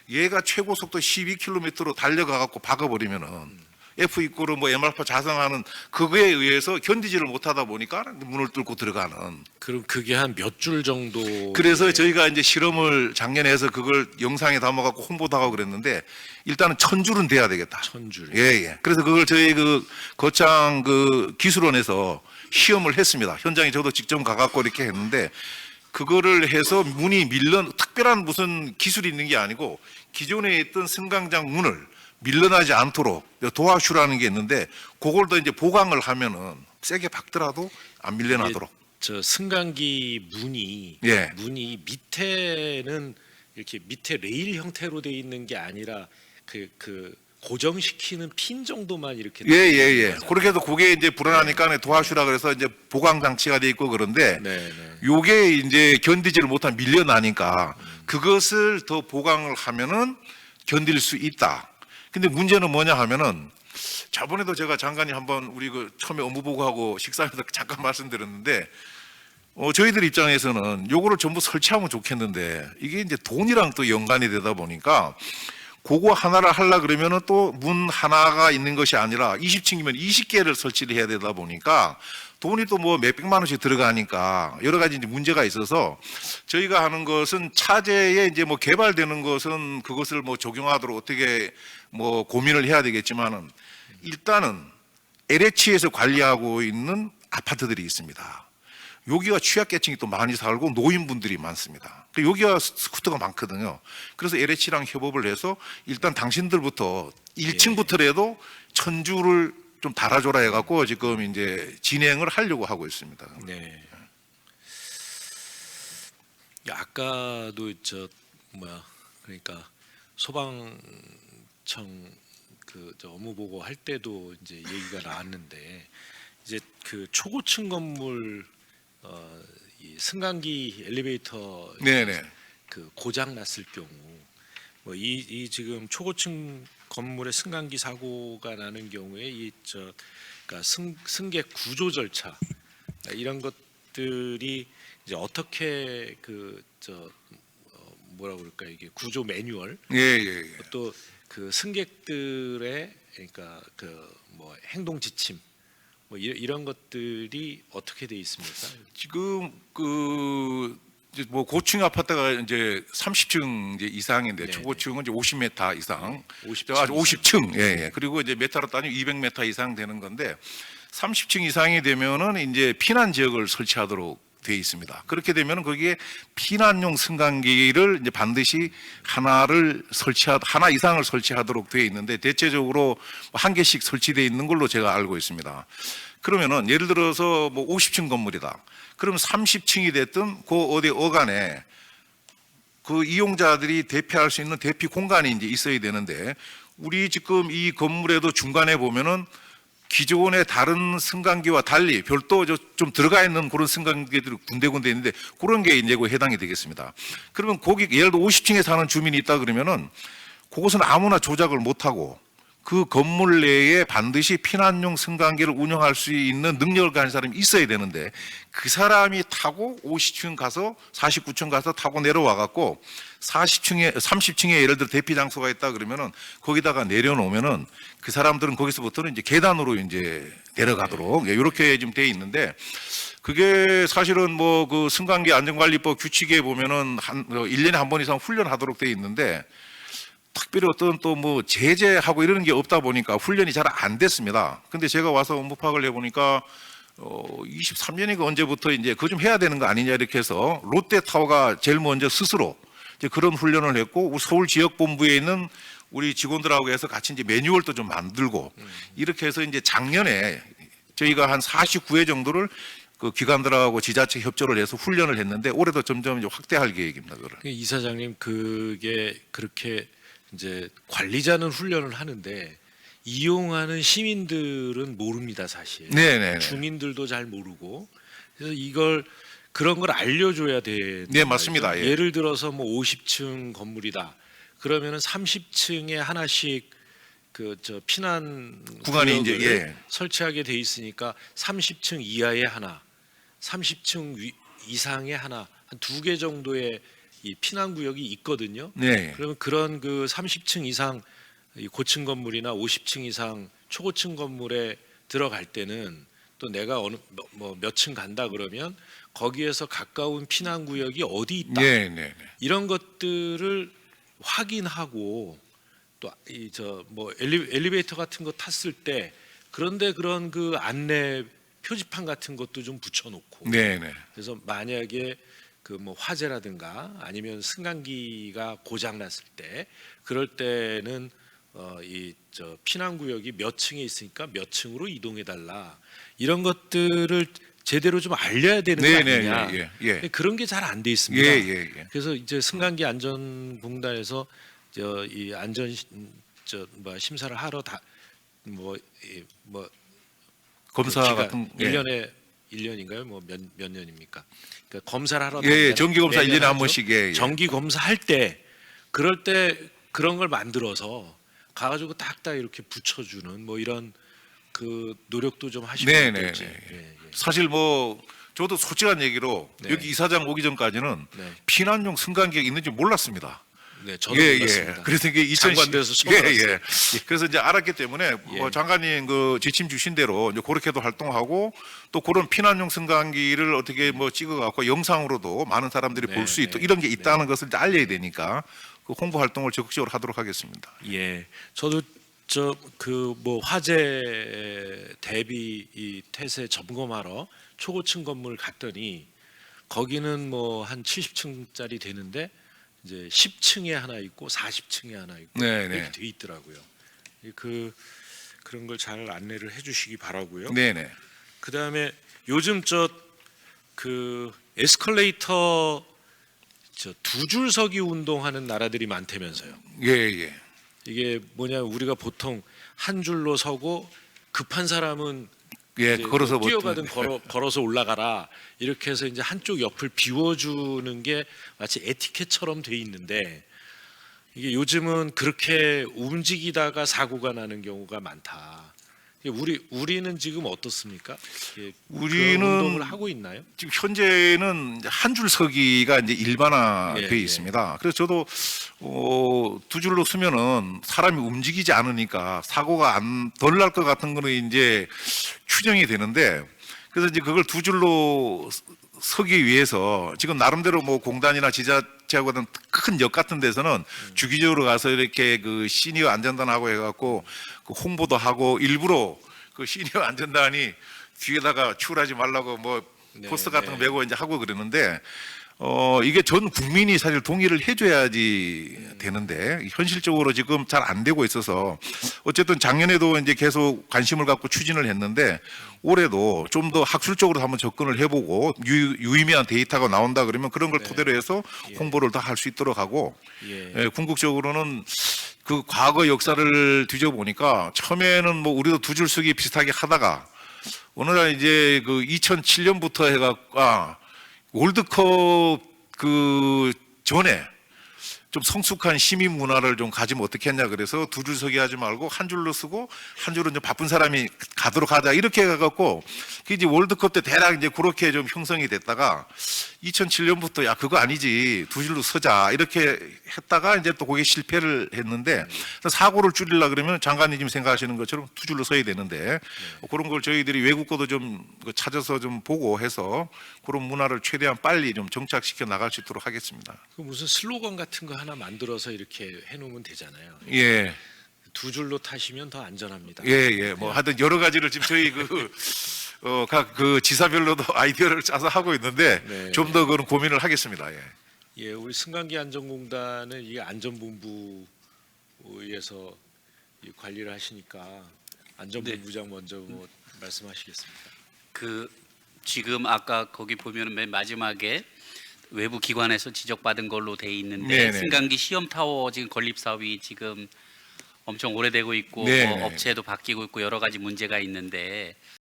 얘가 최고 속도 12km로 달려가 갖고 박아버리면은 F 입구로 뭐 MR 자성하는 그거에 의해서 견디지를 못하다 보니까 문을 뚫고 들어가는. 그럼 그게 한 몇 줄 정도? 그래서 저희가 이제 실험을 작년에 해서 그걸 영상에 담아갖고 홍보도 하고 그랬는데 일단은 1000줄은 돼야 되겠다. 1000줄. 예, 예. 그래서 그걸 저희 그 거창 그 기술원에서 시험을 했습니다. 현장에 저도 직접 가갖고 이렇게 했는데 그거를 해서 문이 특별한 무슨 기술이 있는 게 아니고 기존에 있던 승강장 문을 밀려나지 않도록 도화슈라는 게 있는데 그걸 더 이제 보강을 하면은 세게 박더라도 안 밀려나도록. 저 승강기 문이 예. 문이 밑에는 이렇게 밑에 레일 형태로 돼 있는 게 아니라 그 고정시키는 핀 정도만 이렇게. 예, 예, 예. 그렇게 해도 그게 이제 불안하니까 도화슈라 그래서 이제 보강 장치가 돼 있고 그런데 네, 네. 요게 이제 견디지를 못한 밀려나니까 그것을 더 보강을 하면은 견딜 수 있다. 근데 문제는 뭐냐 하면은 저번에도 제가 장관이 한번 우리 그 처음에 업무보고하고 식사에서 잠깐 말씀드렸는데 저희들 입장에서는 요거를 전부 설치하면 좋겠는데 이게 이제 돈이랑 또 연관이 되다 보니까 그거 하나를 하려 그러면은 또 문 하나가 있는 것이 아니라 20층이면 20개를 설치를 해야 되다 보니까 돈이 또 뭐 몇백만 원씩 들어가니까 여러 가지 이제 문제가 있어서 저희가 하는 것은 차제에 이제 뭐 개발되는 것은 그것을 뭐 적용하도록 어떻게 뭐 고민을 해야 되겠지만은 일단은 LH에서 관리하고 있는 아파트들이 있습니다. 여기가 취약계층이 또 많이 살고 노인분들이 많습니다. 여기가 스쿠터가 많거든요. 그래서 LH랑 협업을 해서 일단 당신들부터 1층부터라도 1000줄을 좀 달아줘라 해갖고 지금 이제 진행을 하려고 하고 있습니다. 네. 아까도 그러니까 소방청 저 업무 보고 할 때도 이제 얘기가 나왔는데 이제 그 초고층 건물 이 승강기 엘리베이터 네네. 그 고장 났을 경우 뭐 이 지금 초고층 건물의 승강기 사고가 나는 경우에 그러니까 승객 구조 절차 이런 것들이 이제 어떻게 뭐라 그럴까 이게 구조 매뉴얼 예, 예, 예. 또 그 승객들의 그러니까 그 뭐 행동 지침 뭐 이런 것들이 어떻게 돼 있습니까? 지금 그 이제 뭐 고층 아파트가 이제 30층 이제 이상인데 네, 초고층은 이제 50m 이상, 50층 아주 50층, 예, 예. 그리고 이제 메타로 따지면 200m 이상 되는 건데 30층 이상이 되면은 이제 피난 지역을 설치하도록 돼 있습니다. 그렇게 되면은 거기에 피난용 승강기를 이제 반드시 하나 이상을 설치하도록 돼 있는데 대체적으로 한 개씩 설치돼 있는 걸로 제가 알고 있습니다. 그러면은 예를 들어서 뭐 50층 건물이다. 그럼 30층이 됐든 그 어디 어간에 그 이용자들이 대피할 수 있는 대피 공간이 이제 있어야 되는데 우리 지금 이 건물에도 중간에 보면은 기존의 다른 승강기와 달리 별도 좀 들어가 있는 그런 승강기들이 군데군데 있는데 그런 게 이제 해당이 되겠습니다. 그러면 거기 예를 들어 50층에 사는 주민이 있다 그러면은 그것은 아무나 조작을 못하고 그 건물 내에 반드시 피난용 승강기를 운영할 수 있는 능력을 가진 사람이 있어야 되는데 그 사람이 타고 50층 가서 49층 가서 타고 내려와 갖고 30층에 예를 들어 대피 장소가 있다 그러면은 거기다가 내려놓으면은 그 사람들은 거기서부터는 이제 계단으로 이제 내려가도록 이렇게 지금 돼 있는데 그게 사실은 뭐 그 승강기 안전관리법 규칙에 보면은 1년에 한 번 이상 훈련하도록 돼 있는데 특별히 어떤 또 뭐 제재하고 이러는 게 없다 보니까 훈련이 잘 안 됐습니다. 근데 제가 와서 업무 파악을 해보니까 23년인가 언제부터 이제 그거 좀 해야 되는 거 아니냐 이렇게 해서 롯데타워가 제일 먼저 스스로 이제 그런 훈련을 했고 우리 서울 지역본부에 있는 우리 직원들하고 해서 같이 이제 매뉴얼도 좀 만들고 이렇게 해서 이제 작년에 저희가 한 49회 정도를 그 기관들하고 지자체 협조를 해서 훈련을 했는데 올해도 점점 이제 확대할 계획입니다. 그걸. 이사장님 그게 그렇게 이제 관리자는 훈련을 하는데 이용하는 시민들은 모릅니다 사실. 네네. 주민들도 잘 모르고 그래서 그런 걸 알려줘야 돼. 네 맞습니다. 예. 예를 들어서 뭐 50층 건물이다. 그러면은 30층에 하나씩 그 피난 구간이 이제 예. 설치하게 돼 있으니까 30층 이하에 하나, 30층 이상에 하나, 한 2개 정도의 이 피난 구역이 있거든요. 네. 그러면 그런 그 30층 이상 이 고층 건물이나 50층 이상 초고층 건물에 들어갈 때는 또 내가 어느 뭐 몇 층 간다 그러면 거기에서 가까운 피난 구역이 어디 있다 네, 네, 네. 이런 것들을 확인하고 또 이 저 뭐 엘리베이터 같은 거 탔을 때 그런데 그런 그 안내 표지판 같은 것도 좀 붙여놓고 네, 네. 그래서 만약에 그 뭐 화재라든가 아니면 승강기가 고장 났을 때 그럴 때는 이 저 피난 구역이 몇 층에 있으니까 몇 층으로 이동해 달라 이런 것들을 제대로 좀 알려야 되는 거 네, 네, 아니냐. 예, 예. 근데 그런 게 잘 안 돼 있습니다. 예, 예, 예. 그래서 이제 승강기 안전공단에서 이 안전 뭐 심사를 하러 다뭐 검사 같은 예. 1년에 1년인가요? 뭐 몇 년입니까? 그러니까 검사를 하러 예, 예, 다니잖아요. 정기 검사 매년 1년에 한 하죠. 번씩 예, 예. 정기 검사할 때 그럴 때 그런 걸 만들어서 가가지고 딱딱 이렇게 붙여주는 뭐 이런 그 노력도 좀 하시면 네, 어떨지. 네, 네. 예, 예. 사실 뭐 저도 솔직한 얘기로 네. 여기 이사장 오기 전까지는 네. 피난용 승강기가 있는지 몰랐습니다. 네, 저도 예, 몰랐습니다. 예. 그래서 이게 2010 장관돼서 처음 예, 알았어요. 예. 그래서 이제 알았기 때문에 뭐 예. 장관님 그 지침 주신 대로 이제 그렇게도 활동하고 또 그런 피난용 승강기를 어떻게 뭐 찍어갖고 영상으로도 많은 사람들이 네, 볼 수 있도록 네, 이런 게 있다는 것을 이제 알려야 되니까 그 홍보 활동을 적극적으로 하도록 하겠습니다. 예, 저도 저 그 뭐 화재 대비 이 태세 점검하러 초고층 건물 갔더니 거기는 뭐 한 70층짜리 되는데 이제 10층에 하나 있고 40층에 하나 있고 네, 네. 이렇게 돼 있더라고요. 그런 걸 잘 안내를 해주시기 바라고요. 네, 네. 그다음에 요즘 그 에스컬레이터 두 줄서기 운동하는 나라들이 많다면서요. 예, 예. 이게 뭐냐 우리가 보통 한 줄로 서고 급한 사람은 예, 이제 걸어서 못 뛰어가든 걸어서 올라가라 이렇게 해서 이제 한쪽 옆을 비워주는 게 마치 에티켓처럼 돼 있는데 이게 요즘은 그렇게 움직이다가 사고가 나는 경우가 많다. 우리는 지금 어떻습니까? 예, 우리는 그런 운동을 하고 있나요? 지금 현재는 한 줄 서기가 이제 일반화되어 예, 예. 있습니다. 그래서 저도 두 줄로 서면은 사람이 움직이지 않으니까 사고가 덜 날 것 같은 거는 이제 추정이 되는데 그래서 이제 그걸 두 줄로 서기 위해서 지금 나름대로 뭐 공단이나 지자체하고 같은 큰 역 같은 데서는 주기적으로 가서 이렇게 그 시니어 안전단하고 해갖고 그 홍보도 하고 일부러 그 시니어 안전단이 뒤에다가 출하지 말라고 뭐 네, 포스터 같은 거 네. 메고 이제 하고 그러는데 이게 전 국민이 사실 동의를 해줘야지 되는데 현실적으로 지금 잘 안 되고 있어서 어쨌든 작년에도 이제 계속 관심을 갖고 추진을 했는데 올해도 좀 더 학술적으로 한번 접근을 해보고 유의미한 데이터가 나온다 그러면 그런 걸 네. 토대로 해서 예. 홍보를 더 할 수 있도록 하고 예. 예, 궁극적으로는 그 과거 역사를 뒤져보니까 처음에는 뭐 우리도 두 줄 서기 비슷하게 하다가 어느 날 이제 그 2007년부터 해갖고 월드컵 그 전에 좀 성숙한 시민 문화를 좀 가지면 어떻겠냐 그래서 두 줄 서기 하지 말고 한 줄로 쓰고 한 줄은 좀 바쁜 사람이 가도록 하자 이렇게 해갖고 그 이제 월드컵 때 대략 이제 그렇게 좀 형성이 됐다가 2007년부터 야 그거 아니지 두 줄로 서자 이렇게 했다가 이제 또 그게 실패를 했는데 사고를 줄이려 그러면 장관님 지금 생각하시는 것처럼 두 줄로 서야 되는데 그런 걸 저희들이 외국 거도 좀 찾아서 좀 보고 해서 그런 문화를 최대한 빨리 좀 정착시켜 나갈 수 있도록 하겠습니다. 그 무슨 슬로건 같은 거 하나 만들어서 이렇게 해놓으면 되잖아요. 예. 두 줄로 타시면 더 안전합니다. 예, 예. 뭐 하여튼 여러 가지를 지금 저희 각 그 지사별로도 아이디어를 짜서 하고 있는데 네. 좀 더 그런 고민을 하겠습니다. 예. 예, 우리 승강기 안전공단은 이 안전본부에서 이 관리를 하시니까 안전본부장 먼저 뭐 말씀하시겠습니다. 그 지금 아까 거기 보면은 맨 마지막에 외부 기관에서 지적받은 걸로 돼 있는데 네네. 승강기 시험 타워 지금 건립 사업이 지금 엄청 오래되고 있고 네네. 업체도 바뀌고 있고 여러 가지 문제가 있는데